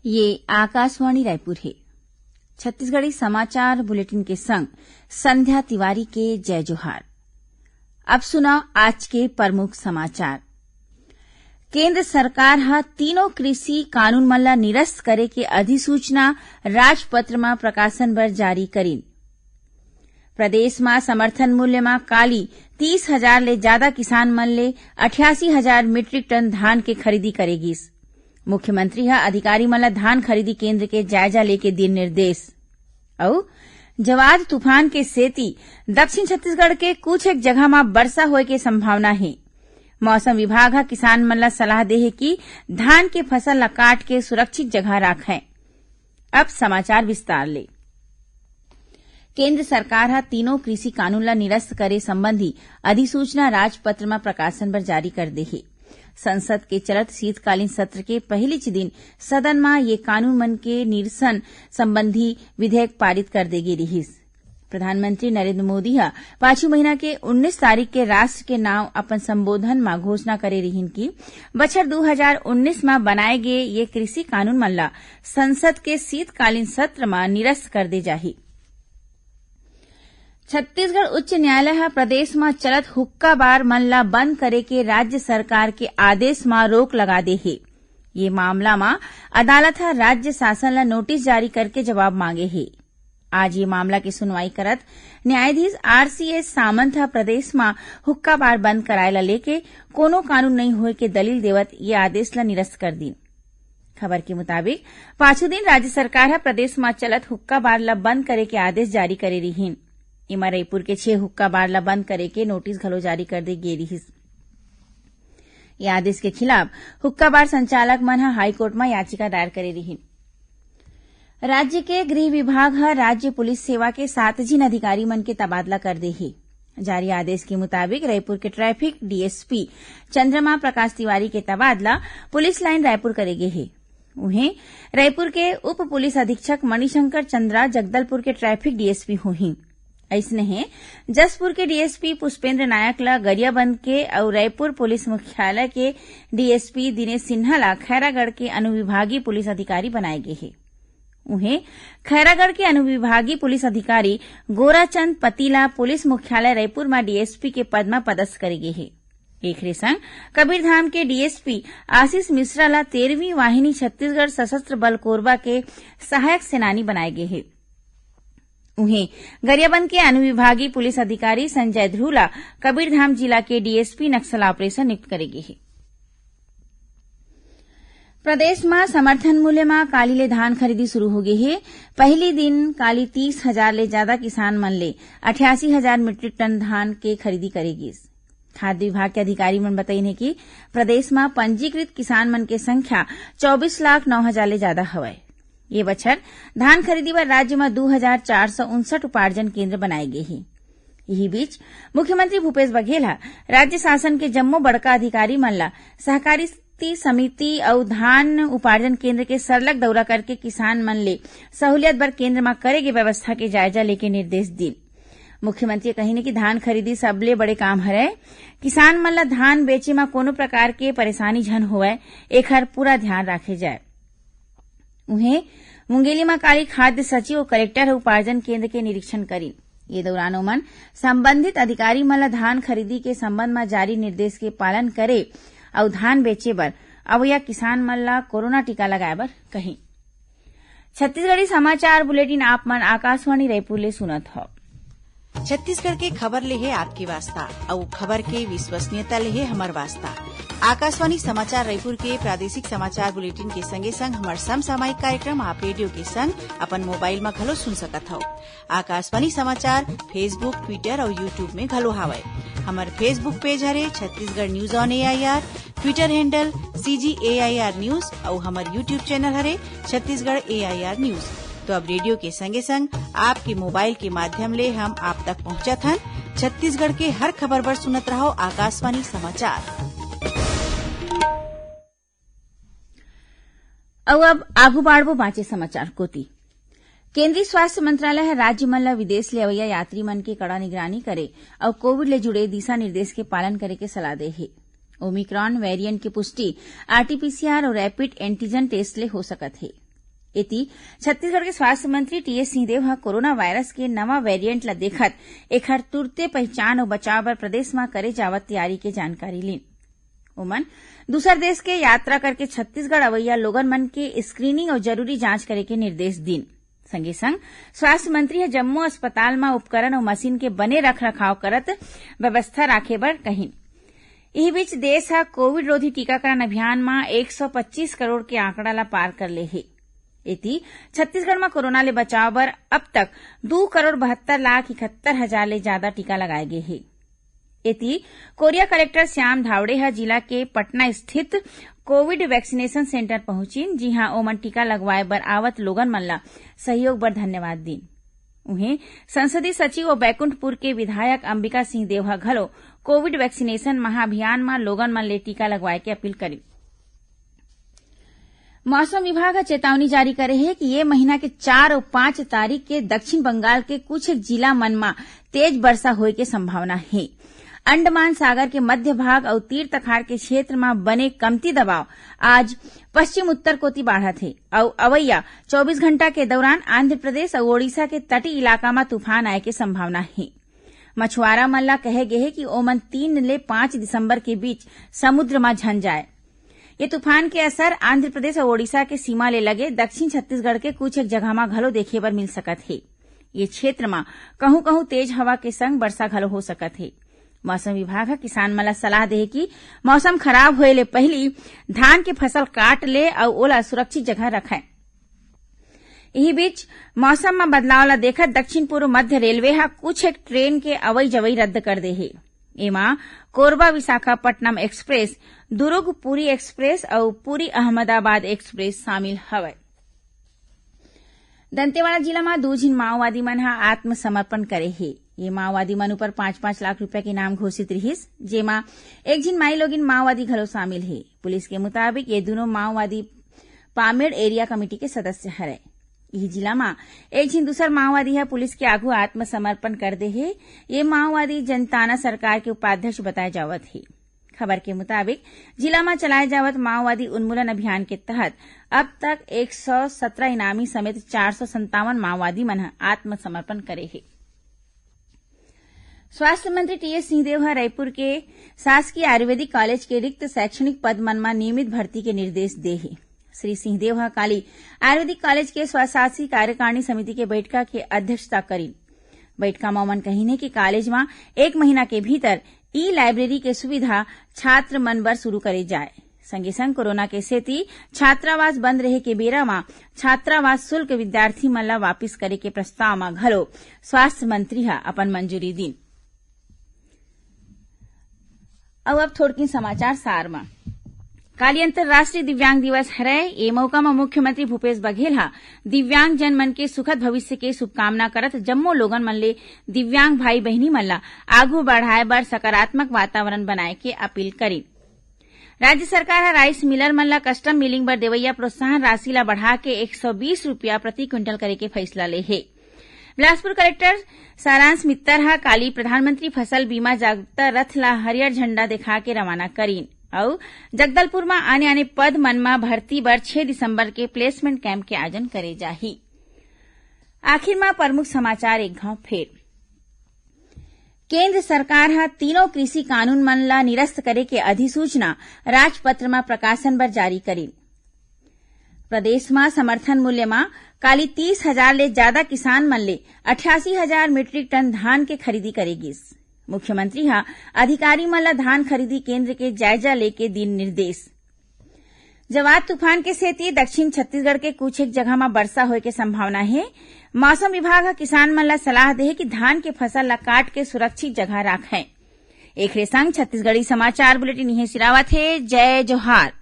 ये आकाशवाणी रायपुर है। छत्तीसगढ़ी समाचार बुलेटिन के संग संध्या तिवारी के जय जोहार। अब सुना आज के प्रमुख समाचार। केंद्र सरकार हा तीनों कृषि कानून मन ल निरस्त करे के अधिसूचना राजपत्र में प्रकाशन बर जारी करीन। प्रदेश में समर्थन मूल्य में काली 30,000 ले ज्यादा किसान मन ले 88,000 मीट्रिक टन धान के खरीदी करेगिस। मुख्यमंत्री हा अधिकारी मन ल धान खरीदी केंद्र के जायजा लेके दिन निर्देश। अउ जवाद तूफान के सेती दक्षिण छत्तीसगढ़ के कुछ एक जगह में वर्षा होए के संभावना है। मौसम विभाग हा किसान मन ल सलाह दे है कि धान के फसल ल काट के सुरक्षित जगह राखें। अब समाचार विस्तार ले। केंद्र सरकार हा तीनों कृषि कानून ल निरस्त करे संबंधी अधिसूचना राजपत्र में प्रकाशन बर जारी कर दे है। संसद के चलत शीतकालीन सत्र के पहलीच दिन सदन में ये कानून मन के निरसन संबंधी विधेयक पारित कर देगी रहीस। प्रधानमंत्री नरेंद्र मोदी हा पांचवी महीना के 19 तारीख के राष्ट्र के नाव अपन संबोधन में घोषणा करे रहीन कि बछर 2019 में बनाए गए ये कृषि कानून मन ला संसद के शीतकालीन सत्र में निरस्त कर दे जाही। छत्तीसगढ़ उच्च न्यायालय हा प्रदेश में चलत हुक्का बार मन ला बंद करे के राज्य सरकार के आदेश में रोक लगा दे है। ये मामला में अदालत हा राज्य शासन ला नोटिस जारी करके जवाब मांगे है। आज ये मामला की सुनवाई करत न्यायाधीश RCS सामंत हा प्रदेश में हुक्का बार बंद कराए ला लेके कोनो कानून नहीं होए के दलील देवत ये आदेश ला निरस्त कर दी। खबर के मुताबिक पांचवें दिन राज्य सरकार हा प्रदेश में चलत हुक्का बार ला बंद करे के आदेश जारी करे रहीन। इमा रायपुर के 6 हुक्का बार ला बंद करे के नोटिस घलो जारी कर दे गे रहीस। ये आदेश के खिलाफ हुक्का बार संचालक मन हा हाईकोर्ट में याचिका दायर करे रहीन। राज्य के गृह विभाग हा राज्य पुलिस सेवा के 7 जिन अधिकारी मन के तबादला कर दे है। जारी आदेश के मुताबिक रायपुर के ट्रैफिक DSP चंद्रमा प्रकाश तिवारी के तबादला पुलिस लाइन रायपुर करेगे है। उन्हें रायपुर के उप पुलिस अधीक्षक मणिशंकर चंद्रा जगदलपुर के ट्रैफिक DSP हुई। ऐसने है जसपुर के DSP पुष्पेंद्र नायक ला गरियाबंद के और रायपुर पुलिस मुख्यालय के DSP दिनेश सिन्हा ला खैरागढ़ के अनुविभागीय पुलिस अधिकारी बनाए गए हैं। उन्हें खैरागढ़ के अनुविभागीय पुलिस अधिकारी गोराचंद पतीला पुलिस मुख्यालय रायपुर में DSP के पद में पदस्थ करे गए हैं। एक संग कबीरधाम के DSP आशीष मिश्रा ला 13वीं वाहिनी छत्तीसगढ़ सशस्त्र बल कोरबा के सहायक सेनानी बनाए गए हैं। उन्हें गरियाबंद के अनुविभागीय पुलिस अधिकारी संजय ध्रुला कबीरधाम जिला के DSP नक्सल ऑपरेशन नियुक्त करेगी है। प्रदेश में समर्थन मूल्य में काली ले धान खरीदी शुरू हो गई है। पहली दिन काली 30,000 ले ज्यादा किसान मन ले 88,000 मीट्रिक टन धान के खरीदी करेगी। खाद्य विभाग के अधिकारी मन बताइन है कि प्रदेश में पंजीकृत किसान मन के संख्या 24,09,000 ले ज्यादा हवय। ये बछर धान खरीदी पर राज्य में 2,459 उपार्जन केंद्र बनाए गए हैं। यही बीच मुख्यमंत्री भूपेश बघेल राज्य शासन के जम्मो बड़का अधिकारी मन ला सहकारी समिति और धान उपार्जन केंद्र के सरलग दौरा करके किसान मन ले सहूलियत बर केंद्र में करे के व्यवस्था के जायजा लेके निर्देश दी। मुख्यमंत्री कही कि धान खरीदी सबले बड़े काम हरे। किसान मन ला धान बेचे में कोनो प्रकार के परेशानी झन होए एकर पूरा ध्यान राखे जाए। उन्हें मुंगेली में काली खाद्य सचिव और कलेक्टर उपार्जन केंद्र के निरीक्षण करी। ये दौरान ओमन संबंधित अधिकारी मन ला धान खरीदी के संबंध में जारी निर्देश के पालन करे और धान बेचे बर अवैया किसान मन ला कोरोना टीका लगाए बर कही। छत्तीसगढ़ी समाचार बुलेटिन आप मन आकाशवाणी रायपुर ले सुनत हो। छत्तीसगढ़ के खबर ले है आपके वास्ता और खबर के विश्वसनीयता ले है हमार वास्ता। आकाशवाणी समाचार रायपुर के प्रादेशिक समाचार बुलेटिन के संगे संग हमार समसामयिक कार्यक्रम आप रेडियो के संग अपन मोबाइल में घलो सुन सकत हो। आकाशवाणी समाचार फेसबुक, ट्विटर और यूट्यूब में घलो हावय। हमार फेसबुक पेज हरे Chhattisgarh news on AIR, Twitter handle CGAIR news और हमार यूट्यूब चैनल हरे छत्तीसगढ़ AIR न्यूज। तो अब रेडियो के संगे संग आपके मोबाइल के माध्यम ले हम आप तक पहुंचत हन। छत्तीसगढ़ के हर खबर पर सुनत रहो आकाशवाणी समाचार। अब आगू बाढ़बो बाँचे समाचार कोती। केंद्रीय स्वास्थ्य मंत्रालय राज्य मन ला विदेश ले अवैया यात्री मन के कड़ा निगरानी करे और कोविड ले जुड़े दिशा निर्देश के पालन करे के सलाह दे है। ओमिक्रॉन वेरिएंट की पुष्टि RT-PCR और रैपिड एंटीजन टेस्ट ले हो सकत है। इति छत्तीसगढ़ के स्वास्थ्य मंत्री टीएस सिंहदेव ह कोरोना वायरस के नवा वेरिएंट ल देखत एखर तुरते पहचान अउ बचाव बर प्रदेश म करे जावत तैयारी के जानकारी लीन। ओमन दूसर देश के यात्रा करके छत्तीसगढ़ अवैया लोगन मन के स्क्रीनिंग और जरूरी जांच करे के निर्देश दीन। संगे संग स्वास्थ्य मंत्री ह जम्मो अस्पताल में उपकरण और मशीन के बने रख रखाव करत व्यवस्था राखे बर कहिन। इही बीच देश ह कोविड रोधी टीकाकरण अभियान में 125 करोड़ के आंकड़ा ला पार कर ले हे। इति छत्तीसगढ़ में कोरोना ले बचाव बर अब तक 2,72,71,000 ले ज्यादा टीका लगाए गए हे। इति कोरिया कलेक्टर श्याम धावड़े ह जिला के पटना स्थित कोविड वैक्सीनेशन सेंटर पहुंचिन, जिहां ओमन टीका लगवाए बर आवत लोगन मन ला सहयोग बर धन्यवाद दीन। उन्हें संसदीय सचिव और बैकुंठपुर के विधायक अंबिका सिंह देव ह घलो कोविड वैक्सीनेशन महाअभियान में लोगन मन ले टीका लगवाए के अपील करी। मौसम विभाग ह चेतावनी जारी करे हे कि ये महीना के 4 और 5 तारीख के दक्षिण बंगाल के कुछ जिला मन में तेज वर्षा होए के संभावना है। अंडमान सागर के मध्य भाग और तीर तखार के क्षेत्र में बने कमती दबाव आज पश्चिम उत्तर कोती बढ़त हे और अवैया 24 घंटा के दौरान आंध्र प्रदेश और ओडिशा के तटीय इलाका में तूफान आए के संभावना है। मछुआरा मन ला कहे गे हे कि ओमन 3 ले 5 दिसंबर के बीच समुद्र में झन जाए। ये तूफान के असर आंध्र प्रदेश और ओडिशा के सीमा ले लगे दक्षिण छत्तीसगढ़ के कुछ एक जगह में घलो देखे बर मिल सकत हे। ये क्षेत्र में कहूं कहूं तेज हवा के संग वर्षा घलो हो सकत हे। मौसम विभाग किसान मन ला सलाह दे कि मौसम खराब होए ले पहली धान के फसल काट ले और ओला सुरक्षित जगह रखें। यही बीच मौसम में बदलाव ला देखत दक्षिण पूर्व मध्य रेलवे हा कुछ एक ट्रेन के अवई जवई रद्द कर दे हे। एमा कोरबा विशाखापट्टनम एक्सप्रेस, दुर्ग पुरी एक्सप्रेस और पुरी अहमदाबाद एक्सप्रेस शामिल हवय। दंतेवाड़ा जिला में 2 झिन माओवादी मन हा आत्मसमर्पण करे हे। ये माओवादी मन ऊपर 5-5 लाख रुपया के नाम घोषित रहिस, जेमा एक झिन माई लोगिन माओवादी घलो शामिल हे। पुलिस के मुताबिक ये दोनों माओवादी पामेड़ एरिया कमेटी के सदस्य हरे। यही जिला में एक झिन दूसर माओवादी है पुलिस के आगू आत्मसमर्पण कर दे हे। ये माओवादी जनताना सरकार के उपाध्यक्ष बताए जावत हे। खबर के मुताबिक जिला में चलाए जावत माओवादी उन्मूलन अभियान के तहत अब तक 117 इनामी समेत 457 माओवादी मन आत्मसमर्पण करे हे। स्वास्थ्य मंत्री टीएस सिंहदेव रायपुर के शासकीय आयुर्वेदिक कॉलेज के रिक्त शैक्षणिक पद मन में नियमित भर्ती के निर्देश दे हे। श्री सिंहदेव काली आयुर्वेदिक कॉलेज के स्वशासी कार्यकारिणी समिति के बैठका के अध्यक्षता करी। बैठका में ओमन कहिने कि कॉलेज में 1 महीना के भीतर ई लाइब्रेरी के सुविधा छात्र मन बर शुरू करे जाए। संगे संग कोरोना के सेती छात्रावास बंद रहे के बेरा में छात्रावास शुल्क विद्यार्थी मन ला वापिस करे के प्रस्ताव में घलो स्वास्थ्य मंत्री हा अपन मंजूरी दी। अब थोड़किन समाचार सार में काली अंतर्राष्ट्रीय दिव्यांग दिवस हरय। ए मौका में मुख्यमंत्री भूपेश बघेल हा दिव्यांग जन मन के सुखद भविष्य के शुभकामना करत जम्मो लोगन मन ले दिव्यांग भाई बहिनी मन ला आगू बढ़ाए बर सकारात्मक वातावरण बनाए के अपील करी। राज्य सरकार हा राइस मिलर मन ला कस्टम मिलिंग बर देवैया प्रोत्साहन राशि ला बढ़ा के 120 रुपया प्रति क्विंटल करे के फैसला ले हे। बिलासपुर कलेक्टर सारांश मित्तर हा काली प्रधानमंत्री फसल बीमा जागरूकता रथ ला हरियर झंडा दिखा के रवाना करीन और जगदलपुर में आने पद मन में भर्ती बर 6 दिसंबर के प्लेसमेंट कैंप के आयोजन करे जाही। आखिर में प्रमुख समाचार एक घाव फेर। केंद्र सरकार हा तीनों कृषि कानून मन ला निरस्त करे के अधिसूचना राजपत्र में प्रकाशन बर जारी करी। प्रदेश में समर्थन मूल्य में काली 30,000 ले ज्यादा किसान मन ले 88,000 मीट्रिक टन धान के खरीदी करेगिस। मुख्यमंत्री हा अधिकारी मन ला धान खरीदी केंद्र के जायजा लेके दिन निर्देश। जवाद तूफान के सेती दक्षिण छत्तीसगढ़ के कुछ एक जगह में वर्षा होए के संभावना है। मौसम विभाग हा किसान मन ला सलाह दे कि धान के फसल ला काट के सुरक्षित जगह राखें। एक संग छत्तीसगढ़ी समाचार बुलेटिन यहीं सिरावत है। जय जोहार।